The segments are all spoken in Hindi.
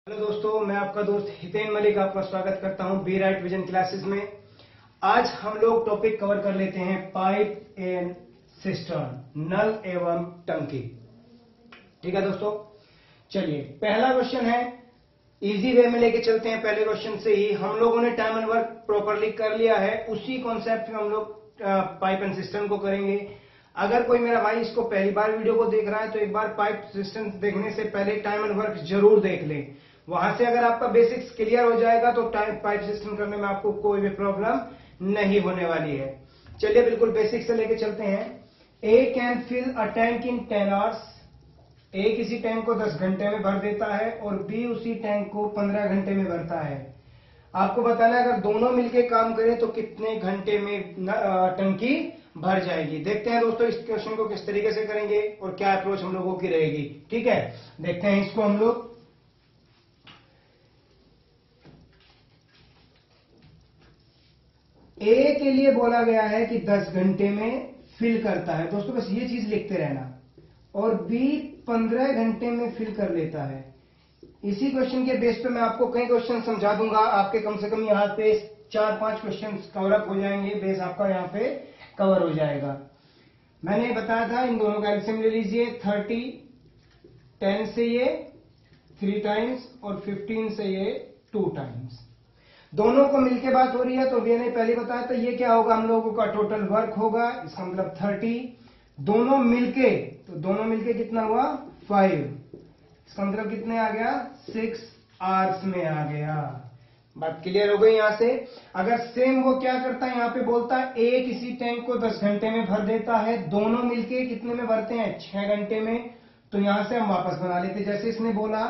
हेलो दोस्तों, मैं आपका दोस्त हितेन मलिक आपका स्वागत करता हूं बी राइट विजन क्लासेस में। आज हम लोग टॉपिक कवर कर लेते हैं पाइप एंड सिस्टर्न, नल एवं टंकी। ठीक है दोस्तों, चलिए पहला क्वेश्चन है, इजी वे में लेके चलते हैं। पहले क्वेश्चन से ही हम लोगों ने टाइम एंड वर्क प्रॉपरली कर लिया है, उसी कॉन्सेप्ट में हम लोग पाइप एंड सिस्टम को करेंगे। अगर कोई मेरा भाई इसको पहली बार वीडियो को देख रहा है तो एक बार पाइप सिस्टम देखने से पहले टाइम एंड वर्क जरूर देख लें। वहां से अगर आपका बेसिक्स क्लियर हो जाएगा तो पाइप सिस्टम करने में आपको कोई भी प्रॉब्लम नहीं होने वाली है। चलिए बिल्कुल बेसिक से लेके चलते हैं। A can fill a tank in 10 hours. A किसी टैंक को 10 घंटे में भर देता है और बी उसी टैंक को 15 घंटे में भरता है। आपको बताना है अगर दोनों मिलके काम करें तो कितने घंटे में टंकी भर जाएगी। देखते हैं दोस्तों इस क्वेश्चन को किस तरीके से करेंगे और क्या अप्रोच हम लोगों की रहेगी। ठीक है, देखते हैं इसको हम लोग। ए के लिए बोला गया है कि 10 घंटे में फिल करता है, दोस्तों बस ये चीज लिखते रहना, और बी 15 घंटे में फिल कर लेता है। इसी क्वेश्चन के बेस पे मैं आपको कई क्वेश्चन समझा दूंगा, आपके कम से कम यहाँ पे 4-5 क्वेश्चन कवर अप हो जाएंगे, बेस आपका यहाँ पे कवर हो जाएगा। मैंने बताया था इन दोनों का एलसीएम ले लीजिए। 30, 10 से ये 3 टाइम्स और 15 से ये 2 टाइम्स। दोनों को मिलके बात हो रही है तो मैंने पहले बताया था ये क्या होगा, हम लोगों का टोटल वर्क होगा, इसका मतलब 30। दोनों मिलके कितना हुआ 5, इसका मतलब कितने आ गया 6 आवर्स में आ गया। बात क्लियर हो गई यहां से। अगर सेम वो क्या करता है, यहां पे बोलता है ए किसी टैंक को 10 घंटे में भर देता है, दोनों मिलके कितने में भरते हैं 6 घंटे में, तो यहां से हम वापस बना लेते। जैसे इसने बोला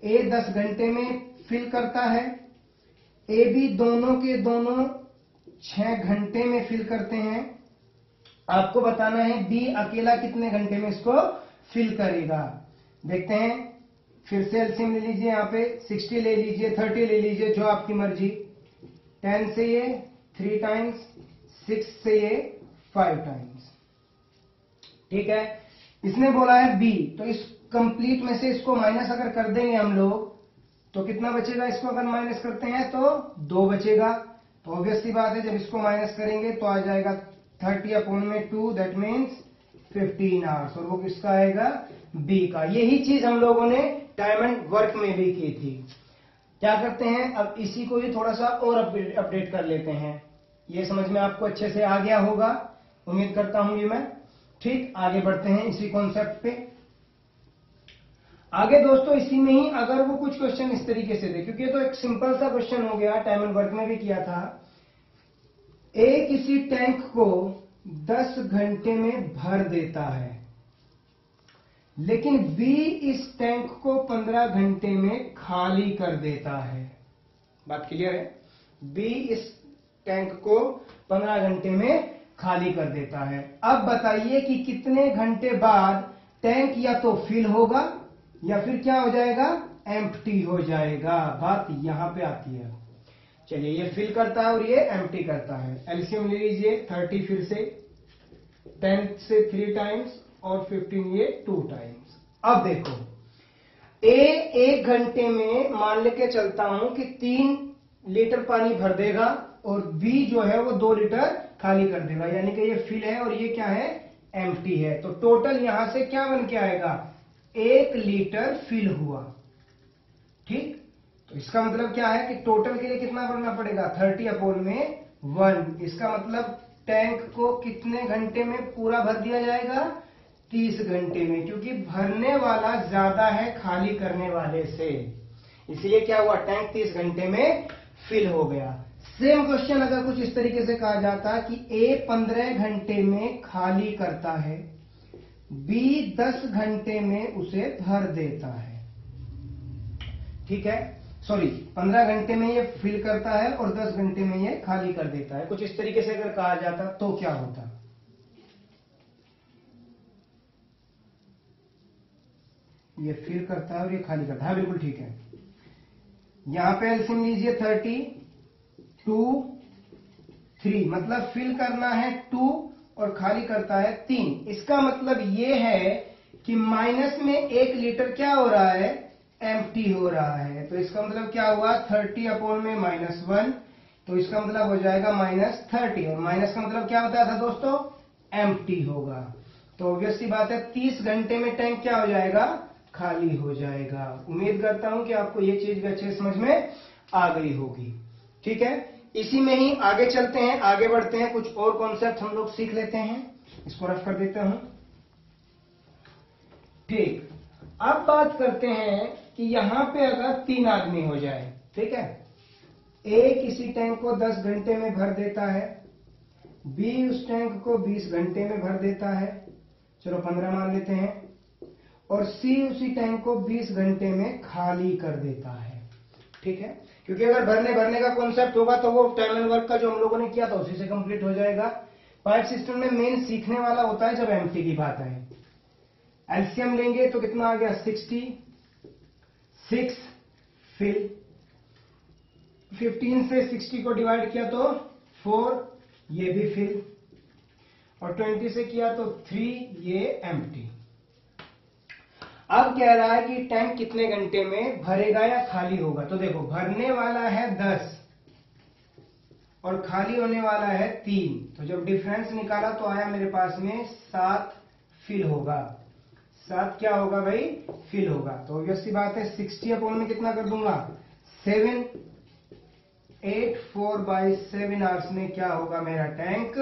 ए 10 घंटे में फिल करता है, ए बी दोनों के दोनों 6 घंटे में फिल करते हैं। आपको बताना है बी अकेला कितने घंटे में इसको फिल करेगा। देखते हैं, फिर से एलसीएम ले लीजिए, यहां पे 60 ले लीजिए, 30 ले लीजिए, जो आपकी मर्जी। 10 से ये 3 टाइम्स, 6 से ये 5 टाइम्स। ठीक है, इसने बोला है बी, तो इस कंप्लीट में से इसको माइनस अगर कर देंगे हम लोग तो कितना बचेगा, इसको अगर माइनस करते हैं तो 2 बचेगा। तो ऑब्वियस सी बात है जब इसको माइनस करेंगे तो आ जाएगा 30/2, दैट मीन्स 15 आवर्स, और वो किसका आएगा बी का। यही चीज हम लोगों ने टाइम एंड वर्क में भी की थी। क्या करते हैं, अब इसी को ही थोड़ा सा और अपडेट कर लेते हैं। ये समझ में आपको अच्छे से आ गया होगा, उम्मीद करता हूं ये मैं। ठीक, आगे बढ़ते हैं इसी कॉन्सेप्ट पे। आगे दोस्तों इसी में ही अगर वो कुछ क्वेश्चन इस तरीके से दे, क्योंकि ये तो एक सिंपल सा क्वेश्चन हो गया, टाइम एंड वर्क में भी किया था। ए किसी टैंक को 10 घंटे में भर देता है, लेकिन बी इस टैंक को 15 घंटे में खाली कर देता है। बात क्लियर है, बी इस टैंक को 15 घंटे में खाली कर देता है। अब बताइए कि कितने घंटे बाद टैंक या तो फिल होगा या फिर क्या हो जाएगा, एम्प्टी हो जाएगा। बात यहां पे आती है। चलिए, ये फिल करता है और ये एम्प्टी करता है। एलसीएम ले लीजिए, 30 फिर से, 10 से 3 टाइम्स और 15 ये 2 टाइम्स। अब देखो, ए 1 घंटे में मान लेके चलता हूं कि 3 लीटर पानी भर देगा और बी जो है वो 2 लीटर खाली कर देगा, यानी कि ये फिल है और ये क्या है एम्प्टी है। तो टोटल यहां से क्या बन के आएगा, 1 लीटर फिल हुआ। ठीक, तो इसका मतलब क्या है कि टोटल के लिए कितना भरना पड़ेगा 30/1। इसका मतलब टैंक को कितने घंटे में पूरा भर दिया जाएगा, 30 घंटे में, क्योंकि भरने वाला ज्यादा है खाली करने वाले से, इसलिए क्या हुआ टैंक 30 घंटे में फिल हो गया। सेम क्वेश्चन अगर कुछ इस तरीके से कहा जाता कि ए 15 घंटे में खाली करता है, बी 10 घंटे में उसे भर देता है। ठीक है, सॉरी 15 घंटे में ये फिल करता है और 10 घंटे में ये खाली कर देता है। कुछ इस तरीके से अगर कहा जाता तो क्या होता, ये फिल करता है और ये खाली करता है। बिल्कुल ठीक है, यहां पे एलसीएम लीजिए, 30, 2, 3, मतलब फिल करना है 2 और खाली करता है 3। इसका मतलब ये है कि माइनस में 1 लीटर क्या हो रहा है, एम्प्टी हो रहा है। तो इसका मतलब क्या हुआ, 30 अपॉन में -1, तो इसका मतलब हो जाएगा -30, और माइनस का मतलब क्या होता था दोस्तों, एम्प्टी होगा। तो ऑब्वियस सी बात है 30 घंटे में टैंक क्या हो जाएगा, खाली हो जाएगा। उम्मीद करता हूं कि आपको ये चीज भी अच्छे समझ में आ गई होगी। ठीक है, इसी में ही आगे चलते हैं, आगे बढ़ते हैं, कुछ और कॉन्सेप्ट हम लोग सीख लेते हैं। इसको रफ कर देता हूं। ठीक, अब बात करते हैं कि यहां पे अगर 3 आदमी हो जाए, ठीक है, ए किसी टैंक को 10 घंटे में भर देता है, बी उस टैंक को 20 घंटे में भर देता है, चलो 15 मान लेते हैं, और सी उसी टैंक को 20 घंटे में खाली कर देता है। ठीक है, क्योंकि अगर भरने का कॉन्सेप्ट होगा तो वो टाइम एंड वर्क का जो हम लोगों ने किया था उसी से कंप्लीट हो जाएगा। पाइप सिस्टम में मेन सीखने वाला होता है जब एम्प्टी की बात आए। एलसीएम लेंगे तो कितना आ गया, 66 फिल, 15 से 60 को डिवाइड किया तो 4, ये भी फिल, और 20 से किया तो 3, ये एम्प्टी। अब कह रहा है कि टैंक कितने घंटे में भरेगा या खाली होगा। तो देखो, भरने वाला है 10 और खाली होने वाला है 3, तो जब डिफरेंस निकाला तो आया मेरे पास में 7 फिल होगा। 7 क्या होगा भाई, फिल होगा। तो ऑब्वियस सी बात है 60 अपॉन में कितना कर दूंगा, 7, 8, 4/7 आवर्स में क्या होगा, मेरा टैंक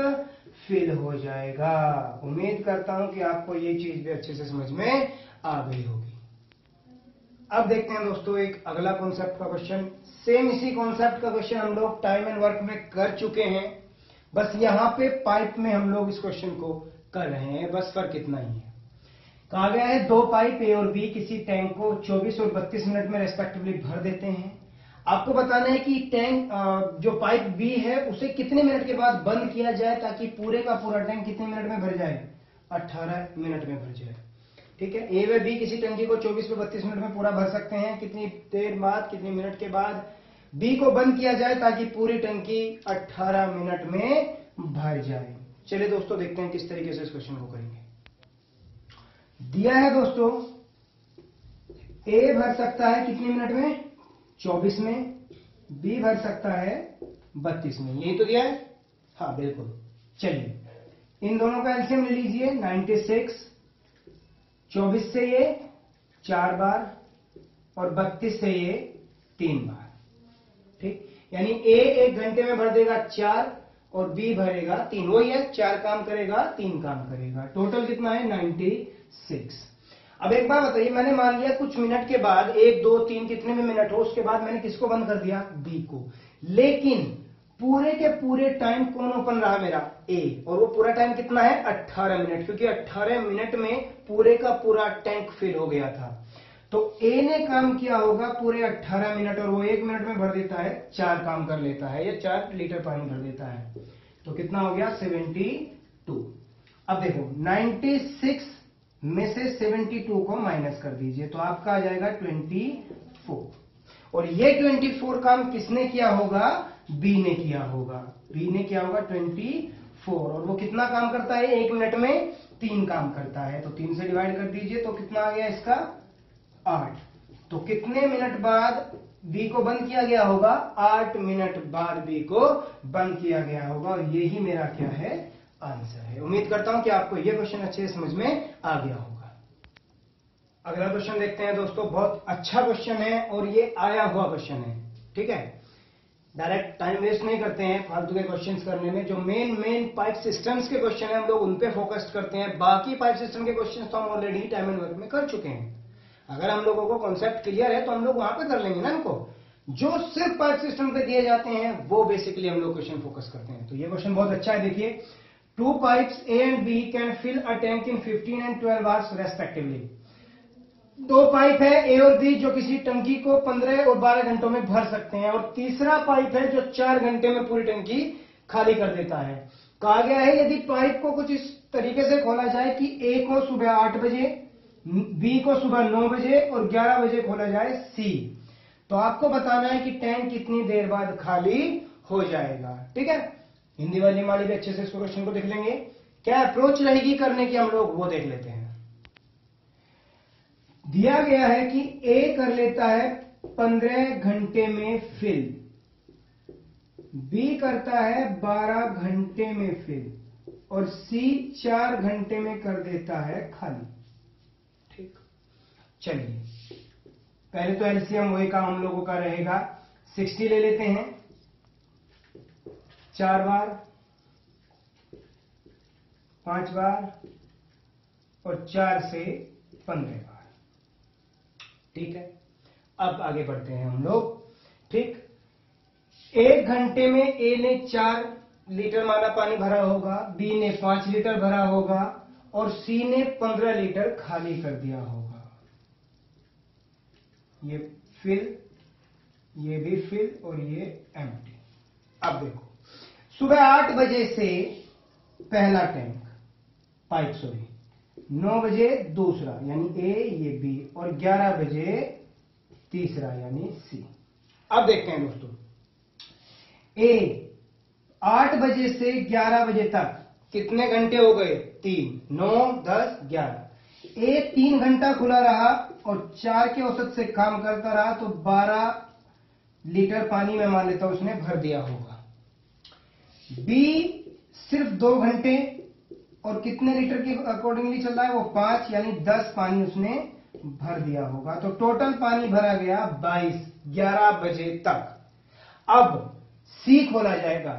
फिल हो जाएगा। उम्मीद करता हूं कि आपको ये चीज भी अच्छे से समझ में आ गई होगी। अब देखते हैं दोस्तों एक अगला कॉन्सेप्ट का क्वेश्चन। सेम इसी कॉन्सेप्ट का क्वेश्चन हम लोग टाइम एंड वर्क में कर चुके हैं, बस यहां पे पाइप में हम लोग इस क्वेश्चन को कर रहे हैं, बस फर्क इतना ही है। कहा गया है 2 पाइप ए और बी किसी टैंक को 24 और 32 मिनट में रेस्पेक्टिवली भर देते हैं। आपको बताना है कि टैंक जो पाइप बी है उसे कितने मिनट के बाद बंद किया जाए ताकि पूरे का पूरा टैंक कितने मिनट में भर जाए, 18 मिनट में भर जाए। ठीक है, ए व बी किसी टंकी को 24 से 32 मिनट में पूरा भर सकते हैं। कितनी देर बाद, कितने मिनट के बाद बी को बंद किया जाए ताकि पूरी टंकी 18 मिनट में भर जाए। चलिए दोस्तों देखते हैं किस तरीके से इस क्वेश्चन को करेंगे। दिया है दोस्तों, ए भर सकता है कितने मिनट में, 24 में, बी भर सकता है 32 में, यही तो दिया है। हाँ बिल्कुल, चलिए इन दोनों का एलसीएम ले लीजिए, 96, 24 से ये 4 बार और 32 से ये 3 बार। ठीक, यानी ए 1 घंटे में भर देगा 4 और बी भरेगा 3, वही है, 4 काम करेगा 3 काम करेगा, टोटल कितना है 96। अब एक बार बताइए, मैंने मान लिया कुछ मिनट के बाद 1, 2, 3 कितने में मिनट हो, उसके बाद मैंने किसको बंद कर दिया, बी को, लेकिन पूरे के पूरे टाइम कौन ओपन रहा, मेरा ए, और वो पूरा टाइम कितना है 18 मिनट, क्योंकि 18 मिनट में पूरे का पूरा टैंक फिल हो गया था। तो ए ने काम किया होगा पूरे 18 मिनट और वो 1 मिनट में भर देता है, 4 काम कर लेता है, या 4 लीटर पानी भर देता है। तो कितना हो गया 72। अब देखो 96 में से 72 को माइनस कर दीजिए तो आपका आ जाएगा 24, और ये 24 काम किसने किया होगा, बी ने किया होगा। बी ने किया होगा 24, और वो कितना काम करता है, 1 मिनट में 3 काम करता है, तो 3 से डिवाइड कर दीजिए तो कितना आ गया इसका 8। तो कितने मिनट बाद बी को बंद किया गया होगा, 8 मिनट बाद बी को बंद किया गया होगा, और यही मेरा क्या है, आंसर है। उम्मीद करता हूं कि आपको यह क्वेश्चन अच्छे से समझ में आ गया होगा। अगला क्वेश्चन देखते हैं दोस्तों, बहुत अच्छा क्वेश्चन है और ये आया हुआ क्वेश्चन है। ठीक है, डायरेक्ट टाइम वेस्ट नहीं करते हैं फालतू के क्वेश्चंस करने में। जो मेन पाइप सिस्टम्स के क्वेश्चन है हम लोग उन पे फोकस करते हैं, बाकी पाइप सिस्टम के क्वेश्चन तो हम ऑलरेडी टाइम एंड वर्क में कर चुके हैं। अगर हम लोगों को कॉन्सेप्ट क्लियर है तो हम लोग वहां पे कर लेंगे ना इनको। जो सिर्फ पाइप सिस्टम पे दिए जाते हैं वो बेसिकली हम लोग क्वेश्चन फोकस करते हैं। तो ये क्वेश्चन बहुत अच्छा है, देखिए, 2 pipes A and B can fill a tank in 15 and 12 hours respectively। 2 pipe है ए और बी जो किसी टंकी को 15 और 12 घंटों में भर सकते हैं, और तीसरा पाइप है जो 4 घंटे में पूरी टंकी खाली कर देता है। कहा गया है यदि पाइप को कुछ इस तरीके से खोला जाए कि ए को सुबह 8 बजे, बी को सुबह 9 बजे और 11 बजे खोला जाए सी, तो आपको बताना है कि टैंक कितनी देर बाद खाली हो जाएगा। ठीक है, हिंदी वाली माली भी अच्छे से इस क्वेश्चन को देख लेंगे। क्या अप्रोच रहेगी करने की हम लोग वो देख लेते हैं। दिया गया है कि ए कर लेता है 15 घंटे में फिल, बी करता है 12 घंटे में फिल और सी 4 घंटे में कर देता है खाली। ठीक, चलिए पहले तो एलसीएम वही का हम लोगों का रहेगा, 60 ले लेते हैं 4 बार, 5 बार और 4 से 15 बार। ठीक है, अब आगे बढ़ते हैं हम लोग। ठीक, 1 घंटे में ए ने 4 लीटर माना पानी भरा होगा, बी ने 5 लीटर भरा होगा और सी ने 15 लीटर खाली कर दिया होगा। ये फिल, ये भी फिल और ये एम्प्टी। अब देखो, सुबह 8 बजे से पहला टैंक पाइप, सॉरी 9 बजे दूसरा यानी ए, ये बी और 11 बजे तीसरा यानी सी। अब देखते हैं दोस्तों, ए 8 बजे से 11 बजे तक कितने घंटे हो गए? 3, 9, 10, 11। ए 3 घंटा खुला रहा और 4 के औसत से काम करता रहा तो 12 लीटर पानी में मान लेता हूं उसने भर दिया होगा। बी सिर्फ 2 घंटे और कितने लीटर के अकॉर्डिंगली चल रहा है? वो 5 यानी 10 पानी उसने भर दिया होगा। तो टोटल पानी भरा गया 22, 11 बजे तक। अब सी खोला जाएगा।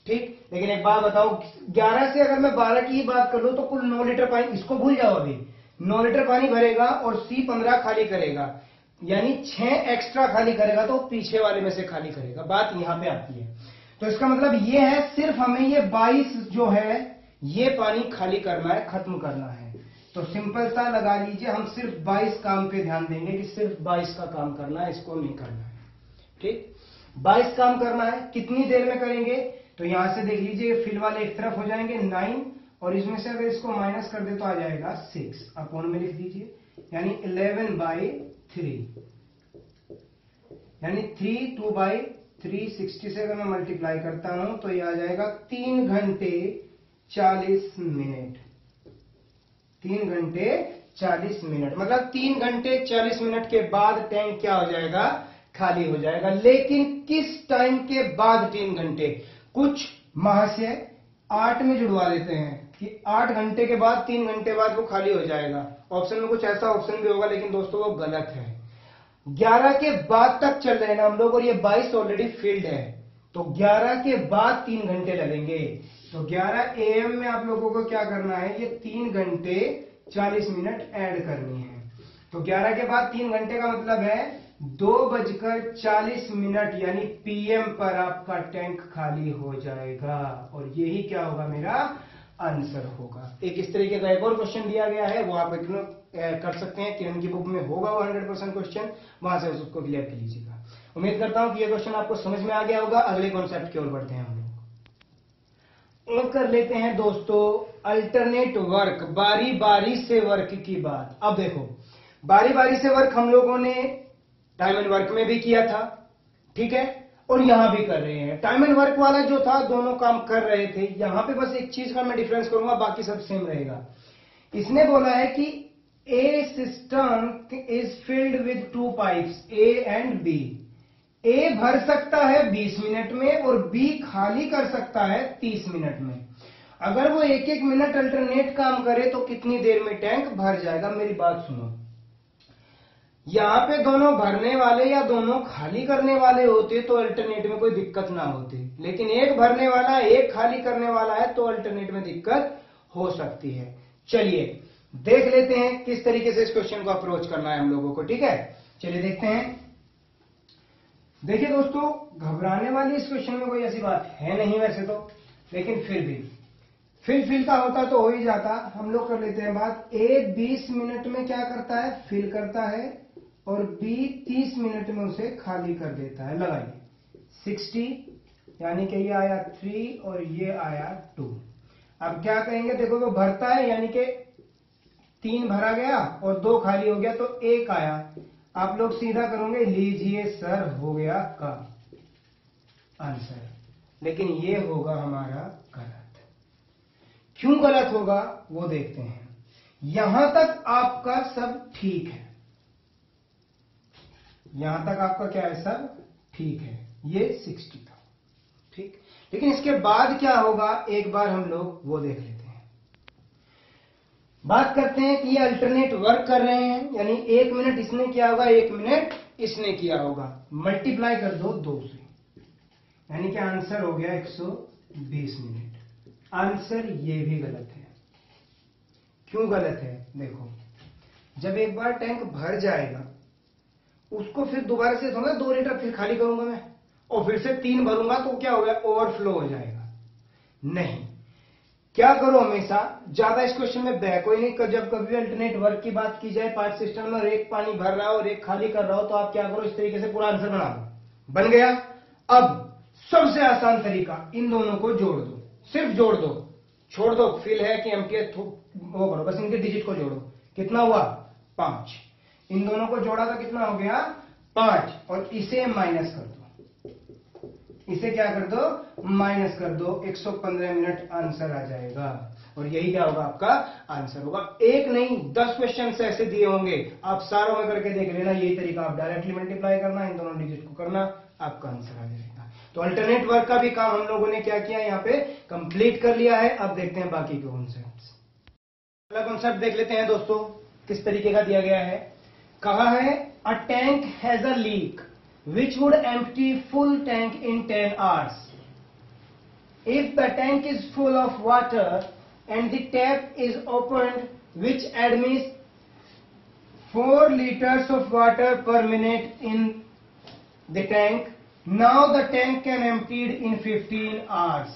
ठीक, लेकिन एक बात बताओ, 11 से अगर मैं 12 की ही बात कर लूं तो कुल 9 लीटर पानी, इसको भूल जाओ, अभी 9 लीटर पानी भरेगा और सी 15 खाली करेगा यानी 6 एक्स्ट्रा खाली करेगा तो पीछे वाले में से खाली करेगा। बात यहां पे आती है। तो इसका मतलब ये है, सिर्फ हमें ये 22 जो है ये पानी खाली करना है, खत्म करना है। तो सिंपल सा लगा लीजिए, हम सिर्फ 22 काम पे ध्यान देंगे कि सिर्फ 22 का काम करना है, इसको नहीं करना है। ठीक, 22 काम करना है। कितनी देर में करेंगे? तो यहां से देख लीजिए, फिल वाले एक तरफ हो जाएंगे 9 और इसमें से अगर इसको माइनस कर दे तो आ जाएगा 6, अपॉन में लिख दीजिए यानी 11/3 यानी 3, 2/3, 60 से अगर मैं मल्टीप्लाई करता हूं तो ये आ जाएगा 3 घंटे 40 मिनट। 3 घंटे 40 मिनट मतलब 3 घंटे 40 मिनट के बाद टैंक क्या हो जाएगा? खाली हो जाएगा। लेकिन किस टाइम के बाद 3 घंटे? कुछ महाशय 8 में जुड़वा देते हैं कि 8 घंटे के बाद 3 घंटे बाद वो खाली हो जाएगा। ऑप्शन में कुछ ऐसा ऑप्शन भी होगा, लेकिन दोस्तों वो गलत है। 11 के बाद तक चल रहे हैं ना हम लोग और ये 22 ऑलरेडी फील्ड है, तो 11 के बाद 3 घंटे लगेंगे। तो 11 AM में आप लोगों को क्या करना है? ये 3 घंटे 40 मिनट ऐड करनी है। तो 11 के बाद 3 घंटे का मतलब है 2:40 यानी PM पर आपका टैंक खाली हो जाएगा और यही क्या होगा? मेरा आंसर होगा। एक इस तरीके का एक और क्वेश्चन दिया गया है, वो आप इग्नोर कर सकते हैं, किरण की बुक में होगा वो 100% क्वेश्चन, वहां से उसको क्लियर कर लीजिएगा। उम्मीद करता हूं कि ये क्वेश्चन आपको समझ में आ गया होगा। अगले कॉन्सेप्ट की ओर बढ़ते हैं हम लोग और कर लेते हैं दोस्तों अल्टरनेट वर्क, बारी बारी से वर्क की बात। अब देखो, बारी बारी से वर्क हम लोगों ने टाइम एंड वर्क में भी किया था, ठीक है, और यहां भी कर रहे हैं। टाइम एंड वर्क वाला जो था दोनों काम कर रहे थे, यहां पे बस एक चीज का मैं डिफरेंस करूंगा, बाकी सब सेम रहेगा। इसने बोला है कि A system is filled with 2 pipes A and B. A भर सकता है 20 मिनट में और बी खाली कर सकता है 30 मिनट में। अगर वो 1-1 मिनट अल्टरनेट काम करे तो कितनी देर में टैंक भर जाएगा? मेरी बात सुनो, यहां पे दोनों भरने वाले या दोनों खाली करने वाले होते तो अल्टरनेट में कोई दिक्कत ना होती, लेकिन एक भरने वाला एक खाली करने वाला है तो अल्टरनेट में दिक्कत हो सकती है। चलिए देख लेते हैं किस तरीके से इस क्वेश्चन को अप्रोच करना है हम लोगों को। ठीक है, चलिए देखते हैं। देखिए दोस्तों, घबराने वाली इस क्वेश्चन में कोई ऐसी बात है नहीं वैसे तो, लेकिन फिर भी फिल का होता तो हो ही जाता। हम लोग कर लेते हैं बात। ए 20 मिनट में क्या करता है? फिल करता है और बी 30 मिनट में उसे खाली कर देता है। लगाइए 60 यानी कि ये आया 3 और ये आया 2। अब क्या कहेंगे? देखो वो भरता है यानी कि 3 भरा गया और 2 खाली हो गया तो 1 आया। आप लोग सीधा करोगे, लीजिए सर हो गया का आंसर, लेकिन ये होगा हमारा गलत। क्यों गलत होगा वो देखते हैं। यहां तक आपका सब ठीक है, यहां तक आपका क्या है सब ठीक है, ये 60 था, ठीक। लेकिन इसके बाद क्या होगा एक बार हम लोग वो देख लेते हैं। बात करते हैं कि ये अल्टरनेट वर्क कर रहे हैं, यानी 1 मिनट इसने किया होगा, 1 मिनट इसने किया होगा, मल्टीप्लाई कर दो 2 से, यानी कि आंसर हो गया 120 मिनट। आंसर ये भी गलत है। क्यों गलत है? देखो, जब एक बार टैंक भर जाएगा उसको फिर दोबारा से थोड़ा 2 लीटर फिर खाली करूंगा मैं और फिर से 3 भरूंगा तो क्या होगा, ओवरफ्लो हो जाएगा। नहीं, क्या करो, हमेशा ज्यादा इस क्वेश्चन में बहको ही नहीं। जब कभी अल्टरनेट वर्क की बात की जाए, पार्ट सिस्टम में एक पानी भर रहा हो और एक खाली कर रहा हो, तो आप क्या करो, इस तरीके से पूरा आंसर बना दो। बन गया। अब सबसे आसान तरीका, इन दोनों को जोड़ दो, सिर्फ जोड़ दो, छोड़ दो फिल है कि एम्पियर वो करो, बस इनके डिजिट को जोड़ो। कितना हुआ? 5। इन दोनों को जोड़ा तो कितना हो गया? 5। और इसे माइनस कर दो, इसे क्या कर दो? माइनस कर दो। 115 मिनट आंसर आ जाएगा और यही क्या होगा? आपका आंसर होगा। एक नहीं 10 क्वेश्चन ऐसे दिए होंगे, आप सारों में करके देख लेना। यही तरीका, आप डायरेक्टली मल्टीप्लाई करना, इन दोनों डिजिट को करना, आपका आंसर आ जाएगा। तो अल्टरनेट वर्क का भी काम हम लोगों ने क्या किया, यहाँ पे कंप्लीट कर लिया है। अब देखते हैं बाकी के कॉन्सेप्ट्स। अगला कॉन्सेप्ट देख लेते हैं दोस्तों, किस तरीके का दिया गया है। कहा है a tank has a leak which would empty full tank in 10 hours. If the tank is full of water and the tap is opened which admits 4 liters of water per minute in the tank, now the tank can emptied in 15 hours.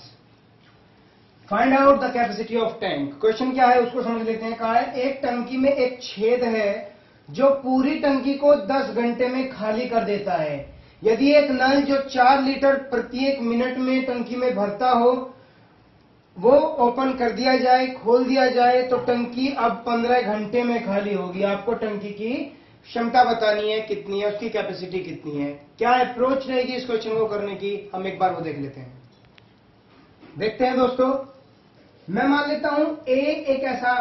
Find out the capacity of tank. Question क्या है उसको समझ लेते हैं। कहा है एक टंकी में एक छेद है जो पूरी टंकी को 10 घंटे में खाली कर देता है। यदि एक नल जो 4 लीटर प्रत्येक मिनट में टंकी में भरता हो वो ओपन कर दिया जाए, खोल दिया जाए, तो टंकी अब 15 घंटे में खाली होगी। आपको टंकी की क्षमता बतानी है कितनी है, उसकी कैपेसिटी कितनी है। क्या अप्रोच रहेगी इस क्वेश्चन को करने की, हम एक बार वो देख लेते हैं। देखते हैं दोस्तों, मैं मान लेता हूं ए एक ऐसा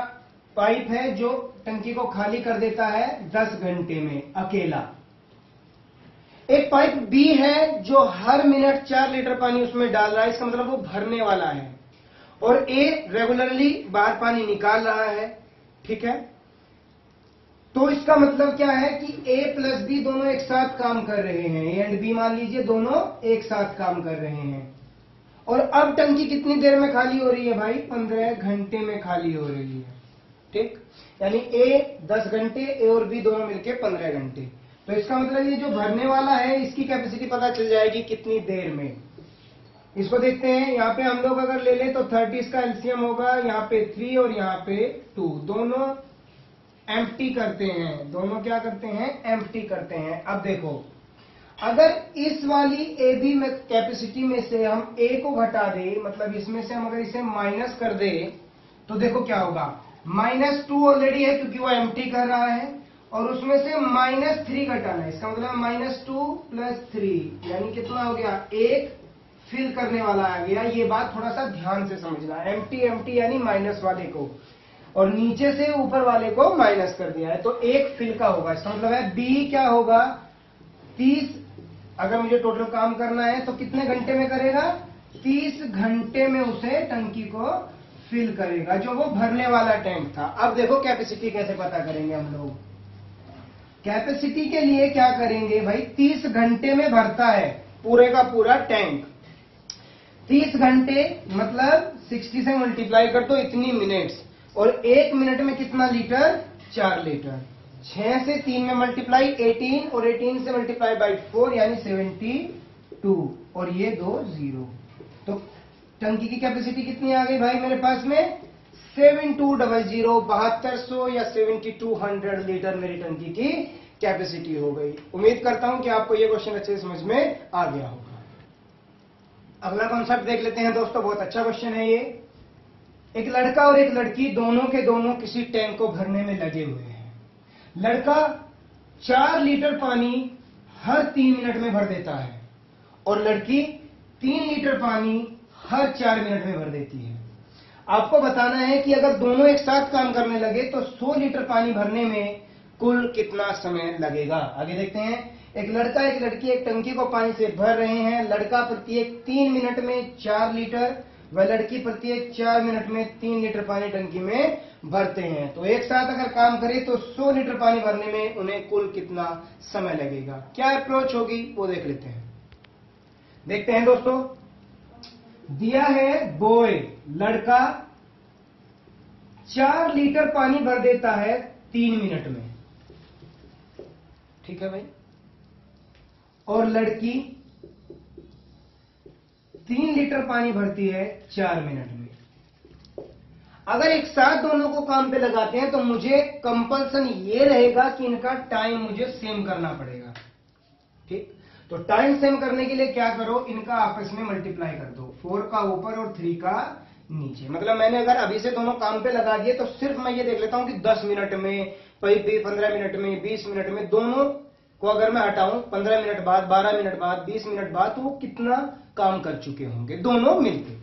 पाइप है जो टंकी को खाली कर देता है 10 घंटे में अकेला। एक पाइप बी है जो हर मिनट 4 लीटर पानी उसमें डाल रहा है, इसका मतलब वो भरने वाला है। और ए रेगुलरली बाहर पानी निकाल रहा है, ठीक है। तो इसका मतलब क्या है कि ए प्लस बी दोनों एक साथ काम कर रहे हैं। ए एंड बी मान लीजिए दोनों एक साथ काम कर रहे हैं। और अब टंकी कितनी देर में खाली हो रही है भाई? 15 घंटे में खाली हो रही है, ठीक। यानी ए 10 घंटे, ए और बी दोनों मिलके 15 घंटे। तो इसका मतलब ये जो भरने वाला है इसकी कैपेसिटी पता चल जाएगी कितनी देर में। इसको देखते हैं, यहाँ पे हम लोग अगर ले लें तो 30 का एलसीएम होगा, यहाँ पे 3 और यहाँ पे 2, दोनों एम्प्टी करते हैं। दोनों क्या करते हैं? एम्प्टी करते हैं। अब देखो, अगर इस वाली ए बी में कैपेसिटी में से हम ए को घटा दें, मतलब इसमें से हम अगर इसे माइनस कर दें तो देखो क्या होगा। -2 ऑलरेडी है क्योंकि वो एम्प्टी कर रहा है, और उसमें से -3 घटाना है। इसका मतलब -2 + 3 यानी कितना हो गया? 1 फिल करने वाला आ गया। ये बात थोड़ा सा ध्यान से समझना। एम्प्टी एम्प्टी यानी माइनस वाले को, और नीचे से ऊपर वाले को माइनस कर दिया है, तो 1 फिल का होगा। इसका मतलब है बी क्या होगा? 30। अगर मुझे टोटल काम करना है तो कितने घंटे में करेगा? 30 घंटे में उसे टंकी को फिल करेगा, जो वो भरने वाला टैंक था। अब देखो कैपेसिटी कैसे पता करेंगे हम लोग। कैपेसिटी के लिए क्या करेंगे भाई? 30 घंटे में भरता है पूरे का पूरा टैंक। 30 घंटे मतलब 60 से मल्टीप्लाई कर दो, इतनी मिनट्स, और 1 मिनट में कितना लीटर? 4 लीटर। 6 से 3 में मल्टीप्लाई 18, और 18 से मल्टीप्लाई बाई 4 यानी 72, और ये 2 0। तो टंकी की कैपेसिटी कितनी आ गई भाई मेरे पास में? 7200, 7200 या 7200 लीटर मेरी टंकी की कैपेसिटी हो गई। उम्मीद करता हूं कि आपको ये क्वेश्चन अच्छे से समझ में आ गया होगा। अगला कॉन्सेप्ट देख लेते हैं दोस्तों, बहुत अच्छा क्वेश्चन है ये। एक लड़का और एक लड़की दोनों के दोनों किसी टैंक को भरने में लगे हुए हैं। लड़का 4 लीटर पानी हर 3 मिनट में भर देता है और लड़की 3 लीटर पानी हर 4 मिनट में भर देती है। आपको बताना है कि अगर दोनों एक साथ काम करने लगे तो 100 लीटर पानी भरने में कुल कितना समय लगेगा। आगे देखते हैं। एक लड़का एक लड़की एक टंकी को पानी से भर रहे हैं। लड़का प्रत्येक 3 मिनट में 4 लीटर व लड़की प्रत्येक 4 मिनट में 3 लीटर पानी टंकी में भरते हैं। तो एक साथ अगर काम करें तो 100 लीटर पानी भरने में उन्हें कुल कितना समय लगेगा। क्या अप्रोच होगी वो देख लेते हैं। देखते हैं दोस्तों, दिया है बॉय लड़का 4 लीटर पानी भर देता है 3 मिनट में, ठीक है भाई, और लड़की 3 लीटर पानी भरती है 4 मिनट में। अगर एक साथ दोनों को काम पे लगाते हैं तो मुझे कंपल्सन ये रहेगा कि इनका टाइम मुझे सेम करना पड़ेगा, ठीक। तो टाइम सेम करने के लिए क्या करो, इनका आपस में मल्टीप्लाई कर दो, 4 का ऊपर और 3 का नीचे। मतलब मैंने अगर अभी से दोनों काम पे लगा दिए तो सिर्फ मैं ये देख लेता हूं कि 10 मिनट में, 15 मिनट में, 20 मिनट में, दोनों को अगर मैं हटाऊं 15 मिनट बाद, 12 मिनट बाद, 20 मिनट बाद, तो वो कितना काम कर चुके होंगे दोनों मिलके।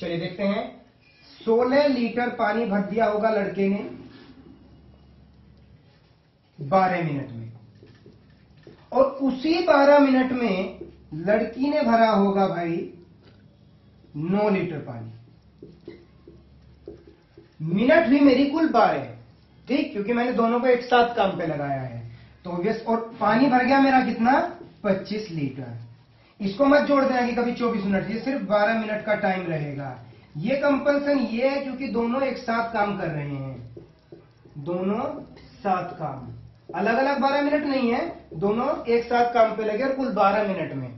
चलिए देखते हैं, 16 लीटर पानी भर दिया होगा लड़के ने 12 मिनट में, और उसी 12 मिनट में लड़की ने भरा होगा भाई 9 लीटर पानी। मिनट भी मेरी कुल 12, ठीक, क्योंकि मैंने दोनों को एक साथ काम पे लगाया है। तो यस, और पानी भर गया मेरा कितना, 25 लीटर। इसको मत जोड़ देना कि कभी 24 मिनट, ये सिर्फ 12 मिनट का टाइम रहेगा। ये कंपल्सन ये है क्योंकि दोनों एक साथ काम कर रहे हैं, दोनों साथ काम, अलग अलग 12 मिनट नहीं है, दोनों एक साथ काम पे लगे और कुल 12 मिनट में।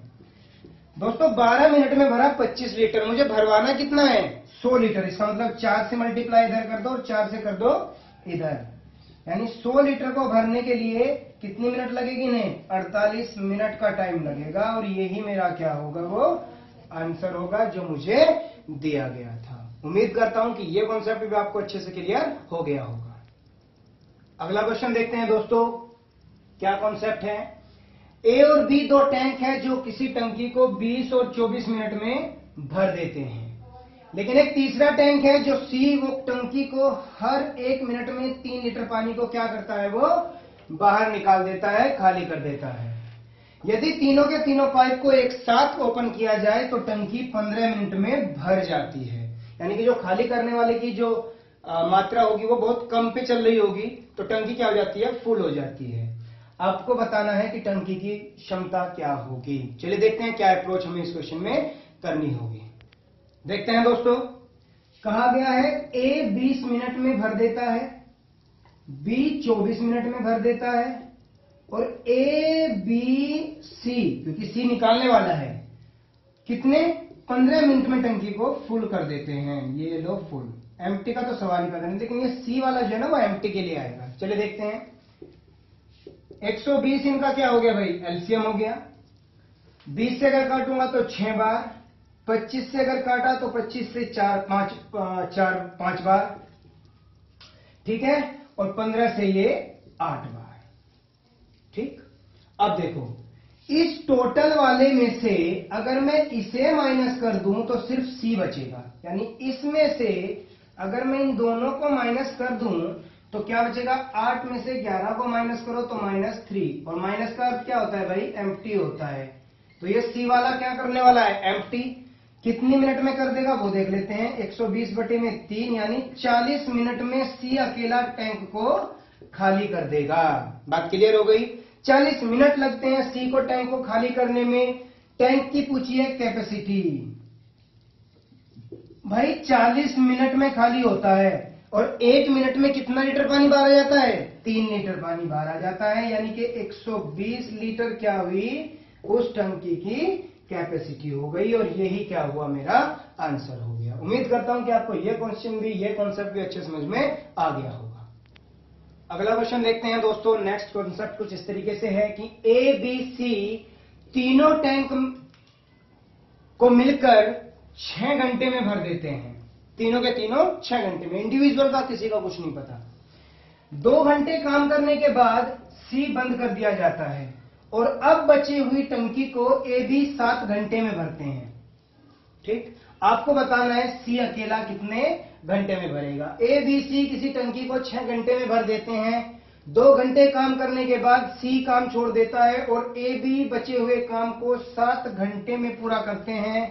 दोस्तों 12 मिनट में भरा 25 लीटर, मुझे भरवाना कितना है, 100 लीटर। इसका मतलब 4 से मल्टीप्लाई इधर कर दो और 4 से कर दो इधर, यानी 100 लीटर को भरने के लिए कितनी मिनट लगेगी, नहीं 48 मिनट का टाइम लगेगा। और यही मेरा क्या होगा, वो आंसर होगा जो मुझे दिया गया था। उम्मीद करता हूं कि ये कॉन्सेप्ट भी आपको अच्छे से क्लियर हो गया होगा। अगला क्वेश्चन देखते हैं दोस्तों, क्या कॉन्सेप्ट है। ए और बी दो टैंक हैं जो किसी टंकी को 20 और 24 मिनट में भर देते हैं, लेकिन एक तीसरा टैंक है जो सी, वो टंकी को हर 1 मिनट में 3 लीटर पानी को क्या करता है, वो बाहर निकाल देता है, खाली कर देता है। यदि तीनों के तीनों पाइप को एक साथ ओपन किया जाए तो टंकी 15 मिनट में भर जाती है। यानी कि जो खाली करने वाले की जो मात्रा होगी वो बहुत कम पे चल रही होगी, तो टंकी क्या हो जाती है, फुल हो जाती है। आपको बताना है कि टंकी की क्षमता क्या होगी। चलिए देखते हैं क्या अप्रोच हमें इस क्वेश्चन में करनी होगी। देखते हैं दोस्तों, कहा गया है ए 20 मिनट में भर देता है, बी 24 मिनट में भर देता है, और ए बी सी, क्योंकि सी निकालने वाला है, कितने 15 मिनट में टंकी को फुल कर देते हैं। ये लो फुल, एम्प्टी का तो सवाल ही पैदा नहीं, लेकिन ये सी वाला जो है ना वो एम्प्टी के लिए आएगा। चलिए देखते हैं, 120 इनका क्या हो गया भाई, एलसीएम हो गया। 20 से अगर काटूंगा तो 6 बार, 25 से अगर काटा तो 25 से 5 बार, ठीक है, और 15 से ये 8 बार, ठीक। अब देखो, इस टोटल वाले में से अगर मैं इसे माइनस कर दूं तो सिर्फ सी बचेगा, यानी इसमें से अगर मैं इन दोनों को माइनस कर दूं तो क्या बचेगा, 8 में से 11 को माइनस करो तो -3, और माइनस का अर्थ क्या होता है भाई, एम्प्टी होता है। तो ये सी वाला क्या करने वाला है, एम्प्टी। कितनी मिनट में कर देगा वो देख लेते हैं, 120/3 यानी 40 मिनट में सी अकेला टैंक को खाली कर देगा। बात क्लियर हो गई। 40 मिनट लगते हैं सी को टैंक को खाली करने में। टैंक की पूछिए कैपेसिटी, भाई 40 मिनट में खाली होता है, और 1 मिनट में कितना लीटर पानी बाहर आ जाता है, 3 लीटर पानी बाहर आ जाता है, यानी कि 120 लीटर क्या हुई, उस टंकी की कैपेसिटी हो गई। और यही क्या हुआ, मेरा आंसर हो गया। उम्मीद करता हूं कि आपको यह क्वेश्चन भी, यह कॉन्सेप्ट भी अच्छे समझ में आ गया होगा। अगला क्वेश्चन देखते हैं दोस्तों। नेक्स्ट कॉन्सेप्ट कुछ इस तरीके से है कि ए बी सी तीनों टैंक को मिलकर 6 घंटे में भर देते हैं, तीनों के तीनों 6 घंटे में, इंडिविजुअल का किसी का कुछ नहीं पता। 2 घंटे काम करने के बाद सी बंद कर दिया जाता है, और अब बची हुई टंकी को ए बी 7 घंटे में भरते हैं, ठीक। आपको बताना है सी अकेला कितने घंटे में भरेगा। ए बी सी किसी टंकी को 6 घंटे में भर देते हैं। 2 घंटे काम करने के बाद सी काम छोड़ देता है और ए बी बचे हुए काम को 7 घंटे में पूरा करते हैं।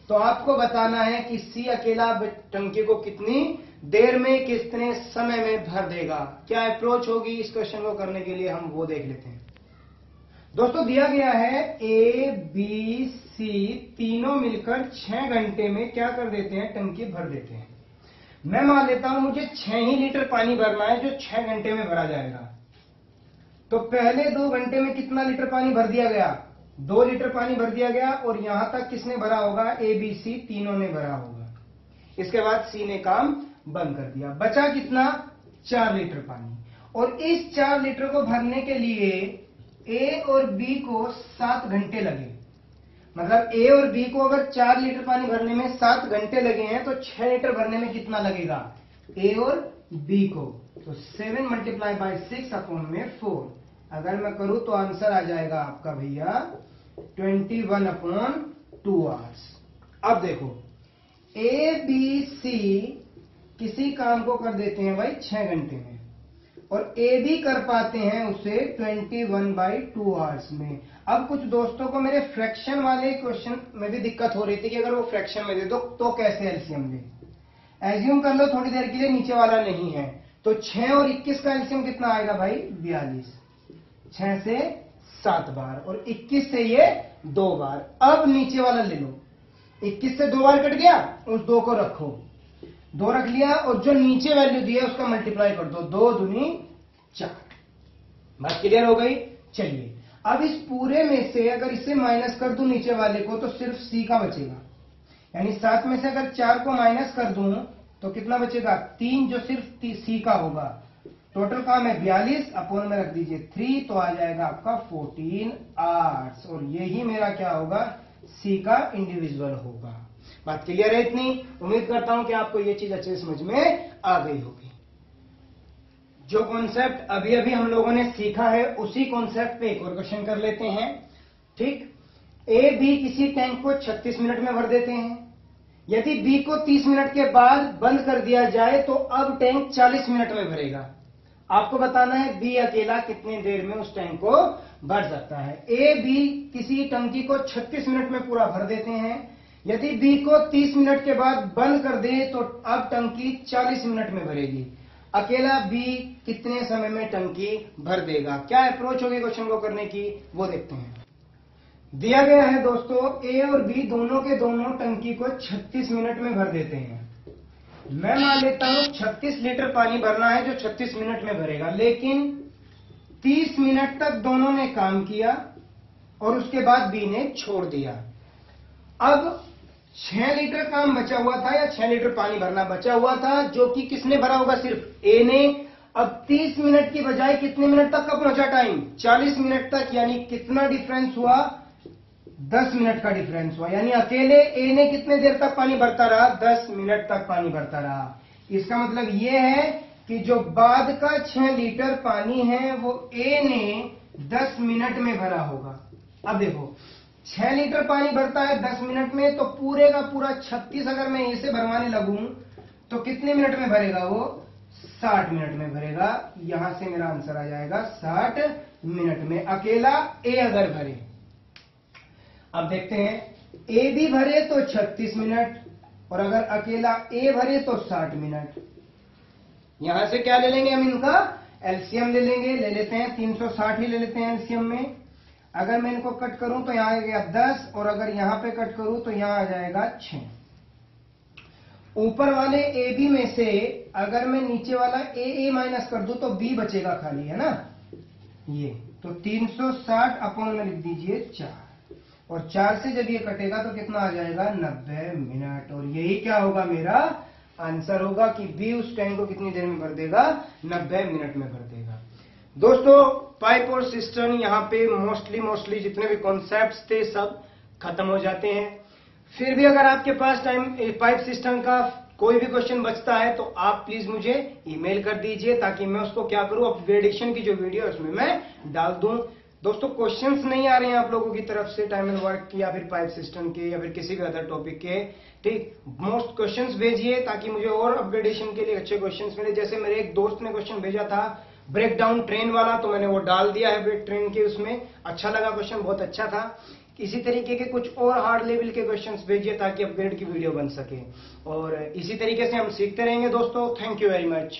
तो आपको बताना है कि सी अकेला टंकी को कितनी देर में, कितने समय में भर देगा। क्या अप्रोच होगी इस क्वेश्चन को करने के लिए, हम वो देख लेते हैं। दोस्तों दिया गया है ए बी सी तीनों मिलकर 6 घंटे में क्या कर देते हैं, टंकी भर देते हैं। मैं मान लेता हूं मुझे 6 ही लीटर पानी भरना है जो 6 घंटे में भरा जाएगा। तो पहले 2 घंटे में कितना लीटर पानी भर दिया गया, 2 लीटर पानी भर दिया गया और यहां तक किसने भरा होगा, ए बी सी तीनों ने भरा होगा। इसके बाद सी ने काम बंद कर दिया, बचा कितना, 4 लीटर पानी। और इस 4 लीटर को भरने के लिए ए और बी को 7 घंटे लगे। मतलब ए और बी को अगर 4 लीटर पानी भरने में 7 घंटे लगे हैं तो 6 लीटर भरने में कितना लगेगा, ए और बी को। तो 7 मल्टीप्लाई बाई 6 अपॉन में 4 अगर मैं करूं तो आंसर आ जाएगा आपका भैया 21 अपॉन 2 आवर्स। अब देखो ए बी सी किसी काम को कर देते हैं भाई 6 घंटे में और ए भी कर पाते हैं उसे 21/2 आवर्स में। अब कुछ दोस्तों को मेरे फ्रैक्शन वाले क्वेश्चन में भी दिक्कत हो रही थी कि अगर वो फ्रैक्शन में दे दो तो कैसे एलसीएम ले। एज्यूम कर लो थोड़ी देर के लिए नीचे वाला नहीं है, तो 6 और 21 का एलसीएम कितना आएगा भाई, 42। 6 से 7 बार और 21 से ये 2 बार। अब नीचे वाला ले लो, 21 से 2 बार कट गया, उस 2 को रखो, 2 रख लिया और जो नीचे वैल्यू दी है उसका मल्टीप्लाई कर दो, 2 दूनी 4। बात क्लियर हो गई। चलिए अब इस पूरे में से अगर इसे माइनस कर दूं नीचे वाले को तो सिर्फ सी का बचेगा, यानी 7 में से अगर 4 को माइनस कर दूं तो कितना बचेगा, 3 जो सिर्फ सी का होगा। टोटल काम है 42 अपॉन में रख दीजिए 3 तो आ जाएगा आपका 14 आवर्स और यही मेरा क्या होगा, सी का इंडिविजुअल होगा। बात क्लियर है इतनी। उम्मीद करता हूं कि आपको यह चीज अच्छे समझ में आ गई होगी। जो कॉन्सेप्ट अभी अभी हम लोगों ने सीखा है उसी कॉन्सेप्ट पे एक और क्वेश्चन कर लेते हैं। ठीक, ए बी किसी टैंक को 36 मिनट में भर देते हैं। यदि बी को 30 मिनट के बाद बंद कर दिया जाए तो अब टैंक 40 मिनट में भरेगा। आपको बताना है बी अकेला कितनी देर में उस टैंक को भर सकता है। ए बी किसी टंकी को 36 मिनट में पूरा भर देते हैं। यदि बी को 30 मिनट के बाद बंद कर दे तो अब टंकी 40 मिनट में भरेगी। अकेला बी कितने समय में टंकी भर देगा। क्या अप्रोच होगी क्वेश्चन को करने की, वो देखते हैं। दिया गया है दोस्तों ए और बी दोनों के दोनों टंकी को 36 मिनट में भर देते हैं। मैं मान लेता हूं 36 लीटर पानी भरना है जो 36 मिनट में भरेगा, लेकिन 30 मिनट तक दोनों ने काम किया और उसके बाद बी ने छोड़ दिया। अब 6 लीटर काम बचा हुआ था या 6 लीटर पानी भरना बचा हुआ था जो कि किसने भरा होगा, सिर्फ ए ने। अब 30 मिनट की बजाय कितने मिनट तक का पहुंचा टाइम, 40 मिनट तक, यानी कितना डिफरेंस हुआ, 10 मिनट का डिफरेंस हुआ। यानी अकेले ए ने कितने देर तक पानी भरता रहा, 10 मिनट तक पानी भरता रहा। इसका मतलब यह है कि जो बाद का 6 लीटर पानी है वो ए ने 10 मिनट में भरा होगा। अब देखो 6 लीटर पानी भरता है 10 मिनट में, तो पूरे का पूरा 36 अगर मैं ए से भरवाने लगूं तो कितने मिनट में भरेगा वो, 60 मिनट में भरेगा। यहां से मेरा आंसर आ जाएगा 60 मिनट में अकेला ए अगर भरे। अब देखते हैं ए भी भरे तो 36 मिनट और अगर अकेला ए भरे तो 60 मिनट। यहां से क्या ले लेंगे हम, इनका एलसीएम ले लेंगे। ले लेते हैं 360 ही ले लेते हैं एलसीएम में। अगर मैं इनको कट करूं तो यहां आ गया 10 और अगर यहां पे कट करूं तो यहां आ जाएगा 6। ऊपर वाले ए बी में से अगर मैं नीचे वाला ए माइनस कर दूं तो बी बचेगा खाली, है ना। ये तो 360 अपॉन में लिख दीजिए 4 और 4 से जब ये कटेगा तो कितना आ जाएगा, 90 मिनट। और यही क्या होगा, मेरा आंसर होगा कि बी उस टाइम को कितनी देर में भर देगा, 90 मिनट में भर देगा। दोस्तों पाइप और सिस्टम यहाँ पे मोस्टली जितने भी कॉन्सेप्ट्स थे सब खत्म हो जाते हैं। फिर भी अगर आपके पास पाइप सिस्टम का कोई भी क्वेश्चन बचता है तो आप प्लीज मुझे ईमेल कर दीजिए ताकि मैं उसको क्या करूं, अपग्रेडेशन की जो वीडियो है उसमें मैं डाल दूं। दोस्तों क्वेश्चंस नहीं आ रहे हैं आप लोगों की तरफ से टाइम एंड वर्क की या फिर पाइप सिस्टम के या फिर किसी भी अदर टॉपिक के, ठीक। मोस्ट क्वेश्चंस भेजिए ताकि मुझे और अपग्रेडेशन के लिए अच्छे क्वेश्चंस मिले। जैसे मेरे एक दोस्त ने क्वेश्चन भेजा था ब्रेक डाउन ट्रेन वाला, तो मैंने वो डाल दिया है ब्रेक ट्रेन के उसमें। अच्छा लगा क्वेश्चन, बहुत अच्छा था। इसी तरीके के कुछ और हार्ड लेवल के क्वेश्चंस भेजिए ताकि अपग्रेड की वीडियो बन सके, और इसी तरीके से हम सीखते रहेंगे दोस्तों। Thank you very much.